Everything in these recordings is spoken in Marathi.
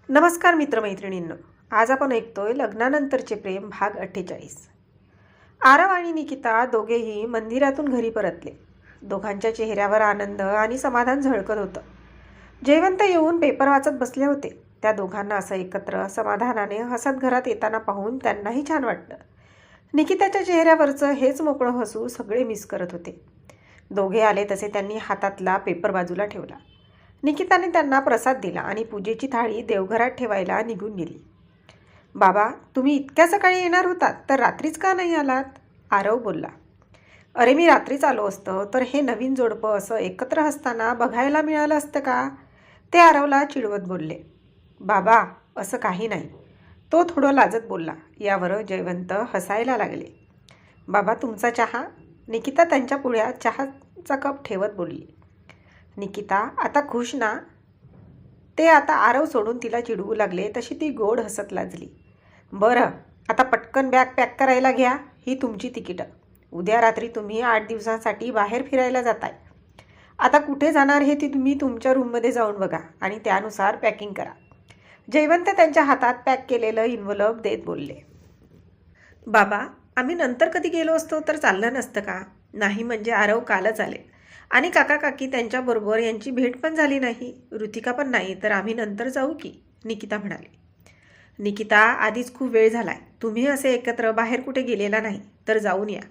नमस्कार मित्रमैत्रिणींनो. आज आपण ऐकतोय लग्नानंतरचे प्रेम भाग 48. आरव आणि निकिता दोघेही मंदिरातून घरी परतले. दोघांच्या चेहऱ्यावर आनंद आणि समाधान झळकत होतं. जयवंत येऊन पेपर वाचत बसले होते. त्या दोघांना असं एकत्र समाधानाने हसत घरात येताना पाहून त्यांनाही छान वाटलं. निकिताच्या चेहऱ्यावरचं हेच मोकळं हसू सगळे मिस करत होते. दोघे आले तसे त्यांनी हातातला पेपर बाजूला ठेवला. निकिताने त्यांना प्रसाद दिला आणि पूजेची थाळी देवघरात ठेवायला निघून गेली. बाबा, तुम्ही इतक्या सकाळी येणार होतात तर रात्रीच का नाही आलात? आरव बोलला. अरे, मी रात्रीच आलो असतं तर हे नवीन जोडपं असं एकत्र हसताना बघायला मिळालं असतं का? ते आरवला चिडवत बोलले. बाबा, असं काही नाही, तो थोडं लाजत बोलला. यावर जयवंत हसायला लागले. बाबा, तुमचा चहा? निकिता त्यांच्या पुढ्यात चहाचा कप ठेवत बोलली. निकिता, आता खुश ना? ते आता आरव सोडून तिला चिडवू लागले तशी ती गोड हसत लाजली. बरं, आता पटकन बॅग पॅक करायला घ्या. ही तुमची तिकीटं. उद्या रात्री तुम्ही 8 दिवसांसाठी बाहेर फिरायला जाताय. आता कुठे जाणार हे ती तुम्ही तुमच्या रूममध्ये जाऊन बघा आणि त्यानुसार पॅकिंग करा. जयवंत त्यांच्या हातात पॅक केलेलं इन्व्हलप देत बोलले. बाबा, आम्ही नंतर कधी गेलो असतो तर चाललं नसतं का? नाही म्हणजे आरव कालच आले आणि काका काकी त्यांच्याबरोबर यांची भेट पण झाली नाही. ऋतिका पण नाही, तर आम्ही नंतर जाऊ की? निकिता म्हणाली. निकिता, आधीच खूप वेळ झालाय. तुम्ही असे एकत्र बाहेर कुठे गेलेला नाही तर जाऊन या.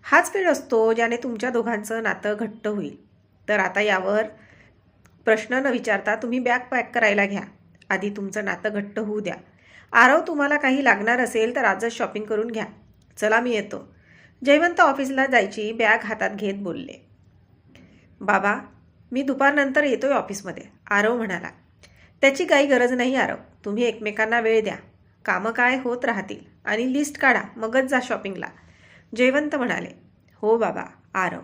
हाच वेळ असतो ज्याने तुमच्या दोघांचं नातं घट्ट होईल. तर आता यावर प्रश्न न विचारता तुम्ही बॅग पॅक करायला घ्या. आधी तुमचं नातं घट्ट होऊ द्या. आरव, तुम्हाला काही लागणार असेल तर आजच शॉपिंग करून घ्या. चला, मी येतो. जयवंत ऑफिसला जायची बॅग हातात घेत बोलले. बाबा, मी दुपारनंतर येतोय ऑफिसमध्ये, आरव म्हणाला. त्याची काही गरज नाही आरव. तुम्ही एकमेकांना वेळ द्या. कामं काय होत राहतील आणि लिस्ट काढा, मगच जा शॉपिंगला. जयवंत म्हणाले. हो बाबा. आरव.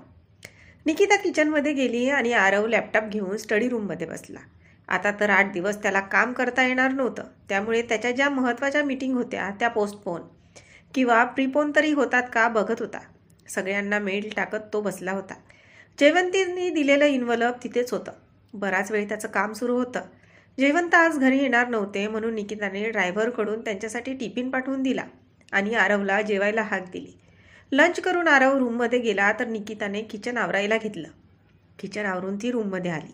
निकिता किचनमध्ये गेली आणि आरव लॅपटॉप घेऊन स्टडी रूममध्ये बसला. आता तर 8 दिवस त्याला काम करता येणार नव्हतं. त्यामुळे त्याच्या ज्या महत्त्वाच्या मीटिंग होत्या त्या पोस्टपोन किंवा प्रीपोन तरी होतात का बघत होता. सगळ्यांना मेल टाकत तो बसला होता. जयवंतींनी दिलेलं इन्व्हलप तिथेच होतं. बराच वेळ त्याचं काम सुरू होतं. जयवंत आज घरी येणार नव्हते म्हणून निकिताने ड्रायव्हरकडून त्यांच्यासाठी टिफिन पाठवून दिला आणि आरवला जेवायला हाक दिली. लंच करून आरव रूममध्ये गेला तर निकिताने किचन आवरायला घेतलं. किचन आवरून ती रूममध्ये आली.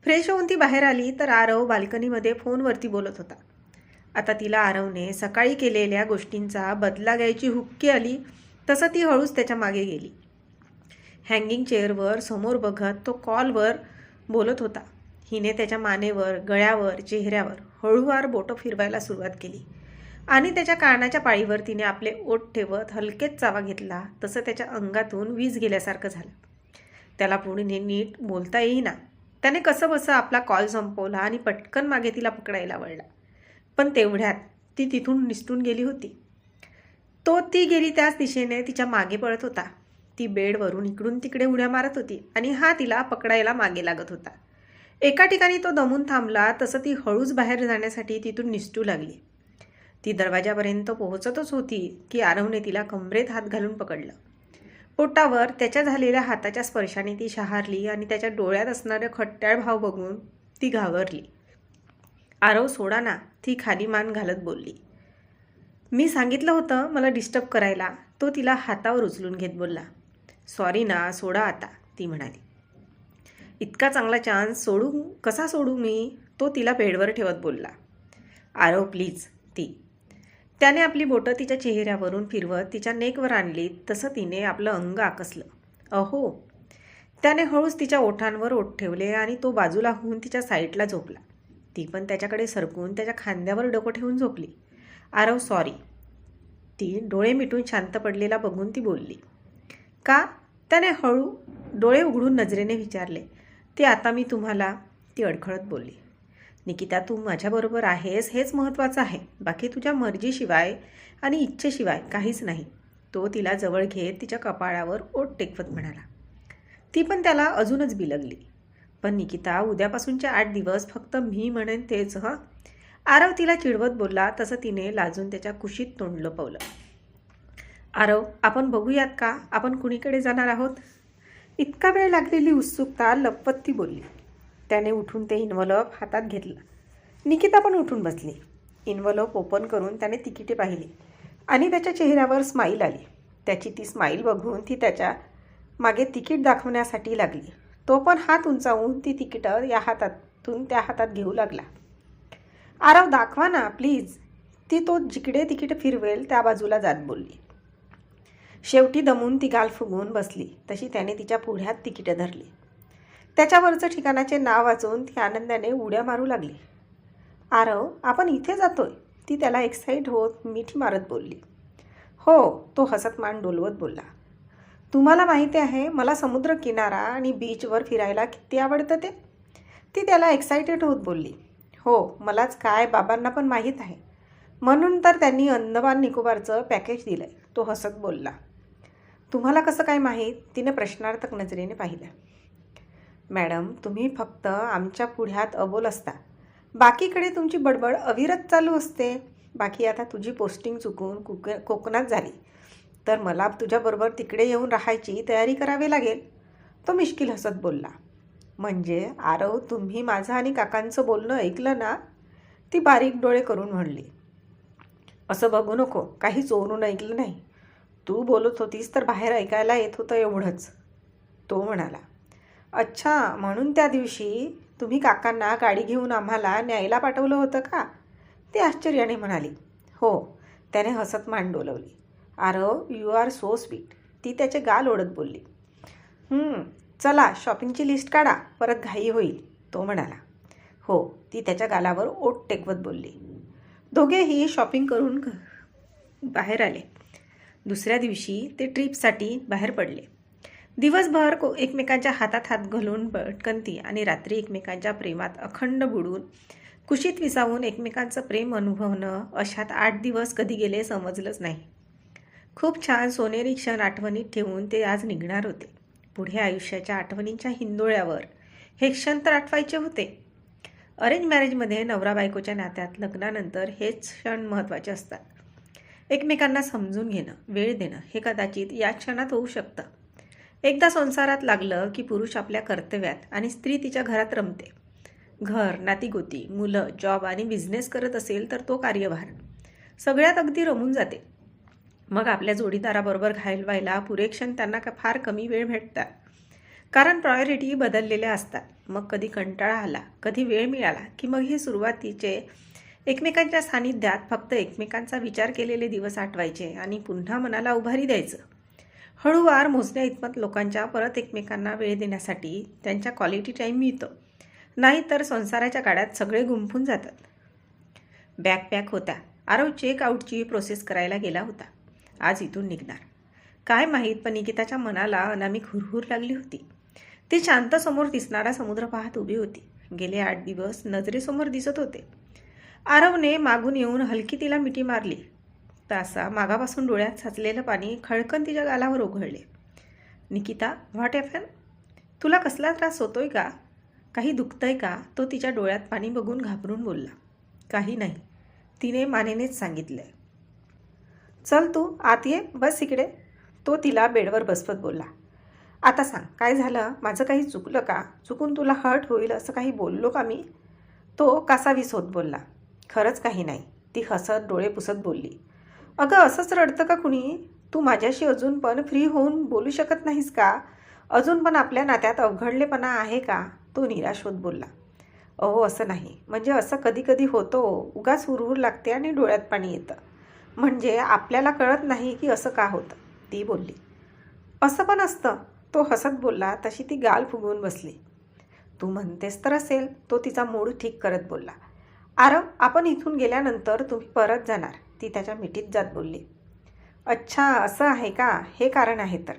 फ्रेश होऊन ती बाहेर आली तर आरव बाल्कनीमध्ये फोनवरती बोलत होता. आता तिला आरवने सकाळी केलेल्या गोष्टींचा बदला घ्यायची हुक्की आली तसं ती हळूच त्याच्या मागे गेली. हँगिंग चेअरवर समोर बघत तो कॉलवर बोलत होता. हिने त्याच्या मानेवर, गळ्यावर, चेहऱ्यावर हळूवार बोटं फिरवायला सुरुवात केली आणि त्याच्या कानाच्या पाळीवर तिने आपले ओठ ठेवत हलकेच चावा घेतला. तसं त्याच्या अंगातून वीज गेल्यासारखं झालं. त्याला पुढे नीट बोलता येईना. त्याने कसं बसं आपला कॉल संपवला आणि पटकन मागे तिला पकडायला वळला. पण तेवढ्यात ती तिथून निसटून गेली होती. ती गेली त्याच दिशेने तिच्या मागे पळत होता. ती बेडवरून इकडून तिकडे उड्या मारत होती आणि हा तिला पकडायला मागे लागत होता. एका ठिकाणी तो दमून थांबला तसं ती हळूच बाहेर जाण्यासाठी तिथून निसटू लागली. ती दरवाजापर्यंत पोहोचतच होती की आरवने तिला कमरेत हात घालून पकडलं. पोटावर त्याच्या झालेल्या हाताच्या स्पर्शाने ती शहारली आणि त्याच्या डोळ्यात असणारे खट्ट्याळ भाव बघून ती घाबरली. आरव, सोडा ना, ती खाली मान घालत बोलली. मी सांगितलं होतं मला डिस्टर्ब करायला, तो तिला हातावर उचलून घेत बोलला. सॉरी ना, सोडा आता, ती म्हणाली. इतका चांगला चान्स कसा सोडू मी, तो तिला बेडवर ठेवत बोलला. आरव प्लीज, त्याने आपली बोटं तिच्या चेहऱ्यावरून फिरवत तिच्या नेकवर आणली तसं तिने आपलं अंग आकसलं. अहो. त्याने हळूच तिच्या ओठांवर ओठ ठेवले आणि तो बाजूला होऊन तिच्या साईडला झोपला. ती पण त्याच्याकडे सरकून त्याच्या खांद्यावर डोकं ठेवून झोपली. आरव, सॉरी, ती डोळे मिटून शांत पडलेला बघून ती बोलली. का? त्याने हळू डोळे उघडून नजरेने विचारले. ते आता मी तुम्हाला, ती अडखळत बोलली. निकिता, तू माझ्याबरोबर आहेस हेच महत्त्वाचं आहे. बाकी तुझ्या मर्जीशिवाय आणि इच्छेशिवाय काहीच नाही. तो तिला जवळ घेत तिच्या कपाळावर ओठ टेकवत म्हणाला. ती पण त्याला अजूनच बिलगली. पण निकिता, उद्यापासूनचे 8 दिवस फक्त मी म्हणेन तेच हं. आरव तिला चिडवत बोलला तसं तिने लाजून त्याच्या कुशीत तोंड लपवलं. आरव, आपण बघूयात का आपण कुणीकडे जाणार आहोत? इतका वेळ लागलेली उत्सुकता लपवत ती बोलली. त्याने उठून ते इन्व्हलप हातात घेतलं. निकिता पण उठून बसली. इन्व्हलप ओपन करून त्याने तिकिटे पाहिली आणि त्याच्या चेहऱ्यावर स्माईल आली. त्याची ती स्माईल बघून ती त्याच्या मागे तिकीट दाखवण्यासाठी लागली. तो पण हात उंचावून ती तिकीटं या हातातून त्या हातात घेऊ लागला. आरव दाखवा ना प्लीज, ती तो जिकडे तिकीट फिरवेल त्या बाजूला जात बोलली. शेवटी दमून ती गाल फुगवून बसली तशी त्याने तिच्या पुढ्यात तिकीटं धरली. त्याच्यावरचं ठिकाणाचे नाव वाचून ती आनंदाने उड्या मारू लागली. आरव आपण इथे जातोय, ती त्याला एक्साईट होत मिठी मारत बोलली. हो, तो हसत मान डोलवत बोलला. तुम्हाला माहिती आहे मला समुद्र किनारा आणि बीचवर फिरायला किती आवडतं ते, ती त्याला एक्सायटेड होत बोलली. हो, मलाच काय बाबांना पण माहीत आहे, म्हणून तर त्यांनी अंदमान निकोबारचं पॅकेज दिलं आहे, तो हसत बोलला. तुम्हाला कसं काय माहीत, तिने प्रश्नार्थक नजरेने पाहिलं. मॅडम तुम्ही फक्त आमच्या पुढ्यात अबोल असता, बाकीकडे तुमची बडबड अविरत चालू असते. बाकी आता तुझी पोस्टिंग चुकून कोकणात झाली तर मला तुझ्याबरोबर तिकडे येऊन राहायची तयारी करावी लागेल, तो मिश्किल हसत बोलला. म्हणजे आरव तुम्ही माझं आणि काकांचं बोलणं ऐकलं ना, ती बारीक डोळे करून म्हणली. असं बघू नको, काही चोरून ऐकलं नाही, तू बोलत होतीस तर बाहेर ऐकायला येत होतं एवढंच, तो म्हणाला. अच्छा, म्हणून त्या दिवशी तुम्ही काकांना गाडी घेऊन आम्हाला न्यायला पाठवलं होतं का, ती आश्चर्याने म्हणाली. हो, त्याने हसत मान डोलवली. Aarav you are so sweet, ती त्याचे गाल ओढत बोलली. चला शॉपिंगची लिस्ट काढा, परत घाई होईल, तो म्हणाला. हो, ती त्याच्या गालावर ओठ टेकवत बोलली. दोघेही शॉपिंग करून बाहेर आले. दुसऱ्या दिवशी ते ट्रिपसाठी बाहेर पडले. दिवसभर एकमेकांच्या हातात हात घालून भटकंती आणि रात्री एकमेकांच्या प्रेमात अखंड बुडून कुशीत विसावून एकमेकांचं प्रेम अनुभवणं, अशात 8 दिवस कधी गेले समजलंच नाही. खूप छान सोनेरी क्षण आठवणीत ठेवून ते आज निघणार होते. पुढे आयुष्याच्या आठवणींच्या हिंदोळ्यावर हे क्षण तर आठवायचे होते. अरेंज मॅरेजमध्ये नवरा बायकोच्या नात्यात लग्नानंतर हेच क्षण महत्त्वाचे असतात. एकमेकांना समजून घेणं, वेळ देणं हे कदाचित या क्षणात होऊ शकतं. एकदा संसारात लागलं की पुरुष आपल्या कर्तव्यात आणि स्त्री तिच्या घरात रमते. घर, नातीगोती, मुलं, जॉब आणि बिझनेस करत असेल तर तो कार्यभार सगळ्यात अगदी रमून जाते. मग आपल्या जोडीदाराबरोबर घालवायला पुरे क्षण त्यांना फार कमी वेळ भेटतात, कारण प्रायोरिटी बदललेल्या असतात. मग कधी कंटाळा आला, कधी वेळ मिळाला की मग हे सुरुवातीचे एकमेकांच्या सानिध्यात फक्त एकमेकांचा विचार केलेले दिवस आठवायचे आणि पुन्हा मनाला उभारी द्यायचं. हळूवार मोजण्या इतपत लोकांच्या परत एकमेकांना वेळ देण्यासाठी त्यांच्या क्वालिटी टाईम मिळतो, नाहीतर संसाराच्या गाड्यात सगळे गुंफून जातात. बॅग पॅक होत्या. आरव चेकआउटची प्रोसेस करायला गेला होता. आज इथून निघणार. काय माहीत, पण निकिताच्या मनाला अनामिक हुरहुर लागली होती. ती शांत समोर दिसणारा समुद्र पाहत उभी होती. गेले 8 दिवस नजरेसमोर दिसत होते. आरवने मागून येऊन हलकी तिला मिठी मारली. तासा मागापासून डोळ्यात साचलेलं पाणी खळकन तिच्या गालावर ओघळले. Nikita, what happen? तुला कसला त्रास होतोय का? काही दुखतंय का? तो तिच्या डोळ्यात पाणी बघून घाबरून बोलला. काही नाही, तिने मानेनेच सांगितलंय. चल तू आत ये, बस इकडे, तो तिला बेडवर बसवत बोलला. आता सांग काय झालं? माझं काही चुकलं का? चुकून तुला हर्ट होईल असं काही बोललो का मी? तो कासावीस होत बोलला. खरंच काही नाही, ती हसत डोळे पुसत बोलली. अगं असंच रडतं का कुणी? तू माझ्याशी अजून पण फ्री होऊन बोलू शकत नाहीस का? अजून पण आपल्या नात्यात अवघडलेपणा आहे का? तो निराश होत बोलला. अहो असं नाही, म्हणजे असं कधी कधी होतो, उगाच हुरहुर लागते आणि डोळ्यात पाणी येतं. म्हणजे आपल्याला कळत नाही की असं का होतं, ती बोलली. असं पण असतं, तो हसत बोलला तशी ती गाल फुगवून बसली. तू म्हणतेस तर असेल, तो तिचा मूड ठीक करत बोलला. आरव, आपण इथून गेल्यानंतर तुम्ही परत जाणार, ती त्याच्या मिठीत जात बोलली. अच्छा असं आहे का? हे कारण आहे तर.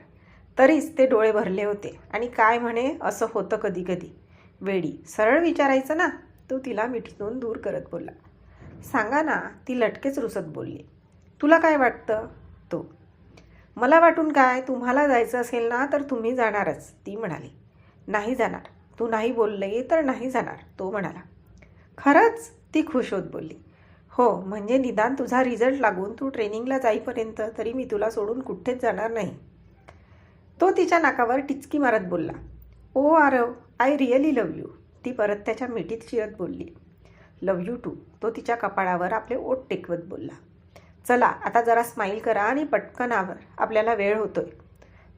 तरीच ते डोळे भरले होते. आणि काय म्हणे, असं होतं कधी कधी. वेडी, सरळ विचारायचं ना, तो तिला मिठीतून दूर करत बोलला. सांगा ना, ती लटकेच रुसत बोलली. तुला काय वाटतं? तो. मला वाटून काय, तुम्हाला जायचं असेल ना तर तुम्ही जाणारच, ती म्हणाली. नाही जाणार, तू नाही बोलले तर नाही जाणार, तो म्हणाला. खरंच? ती खुश होत बोलली. हो, म्हणजे निदान तुझा रिझल्ट लागून तू ट्रेनिंगला जाईपर्यंत तरी मी तुला सोडून कुठेच जाणार नाही. तो तिच्या नाकावर टिचकी मारत बोलला. Oh Aarav, I really love you, ती परत त्याच्या मिठीत शिरत बोलली. लव यू टू, तो तिच्या कपाळावर आपले ओठ टेकवत बोलला. चला आता जरा स्माईल करा आणि पटकन आवर, आपल्याला वेळ होतोय.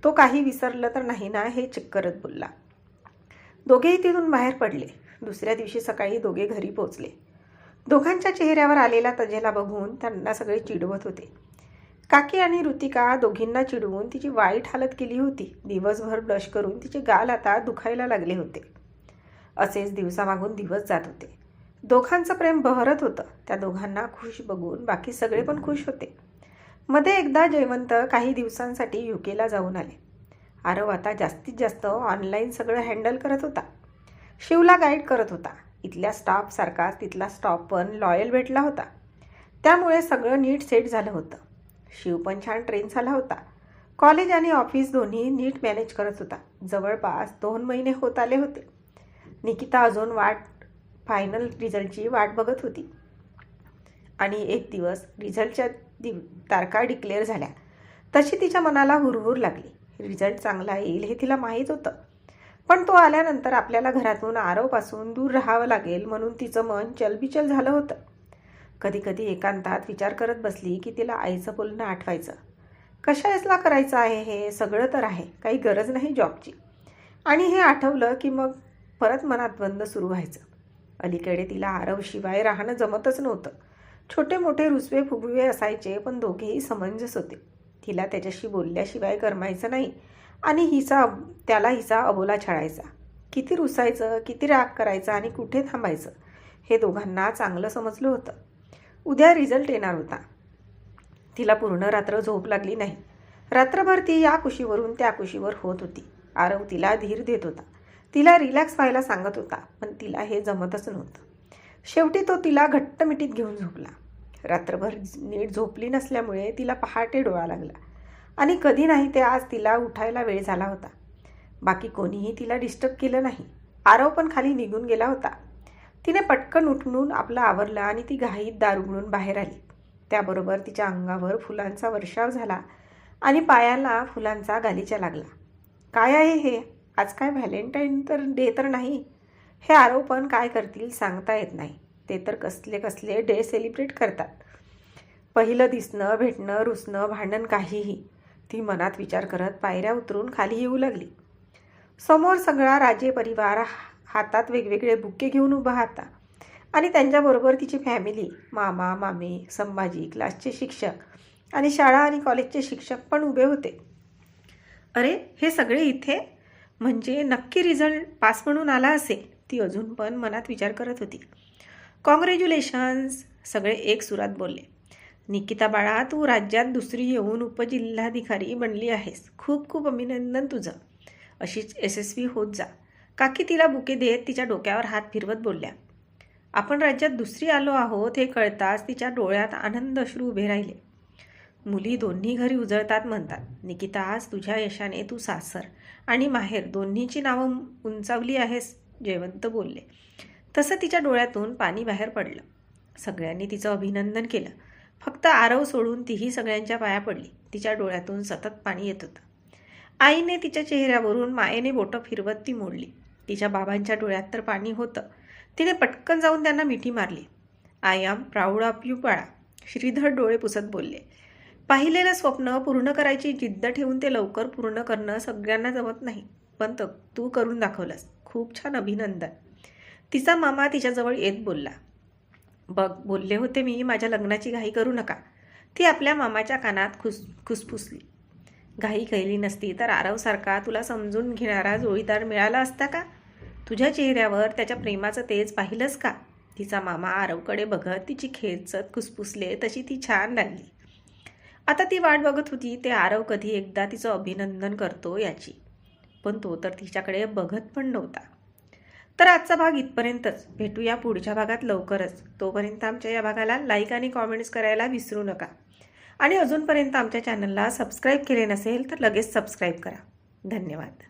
तो काही विसरलं तर नाही ना हे चेक करत बोलला. दोघेही तिथून बाहेर पडले. दुसऱ्या दिवशी सकाळी दोघे घरी पोचले. दोघांच्या चेहऱ्यावर आलेला तजेला बघून त्यांना सगळे चिडवत होते. काकी आणि ऋतिका दोघींना चिडवून तिची वाईट हालत केली होती. दिवसभर ब्लश करून तिचे गाल आता दुखायला लागले होते. असेच दिवसामागून दिवस जात होते. दोघांचं प्रेम बहरत होतं. त्या दोघांना खुश बघून बाकी सगळे पण खुश होते. मध्ये एकदा जयवंत काही दिवसांसाठी युकेला जाऊन आले. आरव आता जास्तीत जास्त ऑनलाईन सगळं हँडल करत होता. शिवला गाईड करत होता. इथल्या स्टाफसारखाच तिथला स्टाफ पण लॉयल भेटला होता. त्यामुळे सगळं नीट सेट झालं होतं. शिव पण छान ट्रेन झाला होता. कॉलेज आणि ऑफिस दोन्ही नीट मॅनेज करत होता. जवळपास 2 महिने होत आले होते. निकिता अजून फायनल रिझल्टची वाट बघत होती. आणि एक दिवस रिझल्टच्या तारखा डिक्लेअर झाल्या तशी तिच्या मनाला हुरहुर लागली. रिझल्ट चांगला येईल हे तिला माहीत होतं, पण तो आल्यानंतर आपल्याला घरातून आरवपासून दूर राहावं लागेल म्हणून तिचं मन चलबिचल झालं होतं. कधी कधी एकांतात विचार करत बसली की तिला आईचं बोलणं आठवायचं. कशाला करायचं आहे हे सगळं तर आहे, काही गरज नाही जॉबची. आणि हे आठवलं की मग परत मनात द्वंद्व सुरू व्हायचं. अलीकडे तिला आरवशिवाय राहणं जमतच नव्हतं. छोटे मोठे रुसवे फुगवे असायचे, पण दोघेही समंजस होते. तिला त्याच्याशी बोलल्याशिवाय करमायचं नाही आणि त्याला हिचा अबोला छळायचा. किती रुसायचं, किती राग करायचा आणि कुठे थांबायचं हे दोघांना चांगलं समजलं होतं. उद्या रिझल्ट येणार होता. तिला पूर्ण रात्र झोप लागली नाही. रात्रभर ती या कुशीवरून त्या कुशीवर होत होती. आरव तिला धीर देत होता. तिला रिलॅक्स व्हायला सांगत होता, पण तिला हे जमतच नव्हतं. शेवटी तो तिला घट्ट मिठीत घेऊन झोपला. रात्रभर नीट झोपली नसल्यामुळे तिला पहाटे डोळा लागला आणि कधी नाही ते आज तिला उठायला वेळ झाला होता. बाकी कोणीही तिला डिस्टर्ब केलं नाही. आरव पण खाली निघून गेला होता. तिने पटकन उठून आपलं आवरलं आणि ती घाईत दार उघडून बाहेर आली. त्याबरोबर तिच्या अंगावर फुलांचा वर्षाव झाला आणि पायाला फुलांचा गालिचा लागला. काय आहे हे? आज काय व्हॅलेंटाईन डे तर नाही. हे आरव पण काय करतील सांगता येत नाही. ते तर कसले डे सेलिब्रेट करतात. पहिलं दिसणं, भेटणं, रुसणं, भांडण काहीही. ती मनात विचार करत पायऱ्या उतरून खाली येऊ लागली. समोर सगळा राजे परिवार हातात वेगवेगळे बुके घेऊन उभा होता आणि त्यांच्याबरोबर तिची फॅमिली, मामा मामी, संभाजी, क्लासचे शिक्षक आणि शाळा आणि कॉलेजचे शिक्षक पण उभे होते. अरे हे सगळे इथे? म्हणजे नक्की रिझल्ट पास म्हणून आला असेल, ती अजून पण मनात विचार करत होती. कॉंग्रॅच्युलेशन्स, सगळे एक सुरात बोलले. निकिता बाळा, तू राज्यात दुसरी येऊन उपजिल्हाधिकारी बनली आहेस. खूप खूप अभिनंदन तुझं. अशीच यशस्वी होत जा. काकी तिला बुके देत तिच्या डोक्यावर हात फिरवत बोलल्या. आपण राज्यात दुसरी आलो आहोत हे कळताच तिच्या डोळ्यात आनंद अश्रू उभे राहिले. मुली दोन्ही घरी उजळतात म्हणतात. निकिता, आज तुझ्या यशाने तू सासर आणि माहेर दोन्हीची नावं उंचावली आहेस, जयवंत बोलले. तसं तिच्या डोळ्यातून पाणी बाहेर पडलं. सगळ्यांनी तिचं अभिनंदन केलं. फक्त आरव सोडून तीही सगळ्यांच्या पाया पडली. तिच्या डोळ्यातून सतत पाणी येत होतं. आईने तिच्या चेहऱ्यावरून मायेने बोटं फिरवत ती मोडली. तिच्या बाबांच्या डोळ्यात तर पाणी होतं. तिने पटकन जाऊन त्यांना मिठी मारली. I am proud of you बाळा, श्रीधर डोळे पुसत बोलले. पाहिलेलं स्वप्न पूर्ण करायची जिद्द ठेवून ते लवकर पूर्ण करणं सगळ्यांना जमत नाही, पण तू करून दाखवलंस. खूप छान, अभिनंदन. तिचा मामा तिच्याजवळ येत बोलला. बघ, बोलले होते मी, माझ्या लग्नाची घाई करू नका. ती आपल्या मामाच्या कानात खुसफुसली. घाई केली नसती तर आरवसारखा तुला समजून घेणारा जोडीदार मिळाला असता का? तुझ्या चेहऱ्यावर त्याच्या प्रेमाचं तेज पाहिलंस का? तिचा मामा आरवकडे बघत तिची खेचत खुसफुसले तशी ती छान लागली. आता ती वाट बघत होती ते आरव कधी एकदा तिचं अभिनंदन करतो याची, पण तो तर तिच्याकडे बघत पण नव्हता. तर आजचा भाग इथपर्यंतच. भेटूया पुढच्या भागात लवकरच. तोपर्यंत आमच्या या भागाला लाईक आणि कॉमेंट्स करायला विसरू नका. आणि अजूनपर्यंत आमच्या चॅनलला सबस्क्राईब केले नसेल तर लगेच सबस्क्राईब करा. धन्यवाद.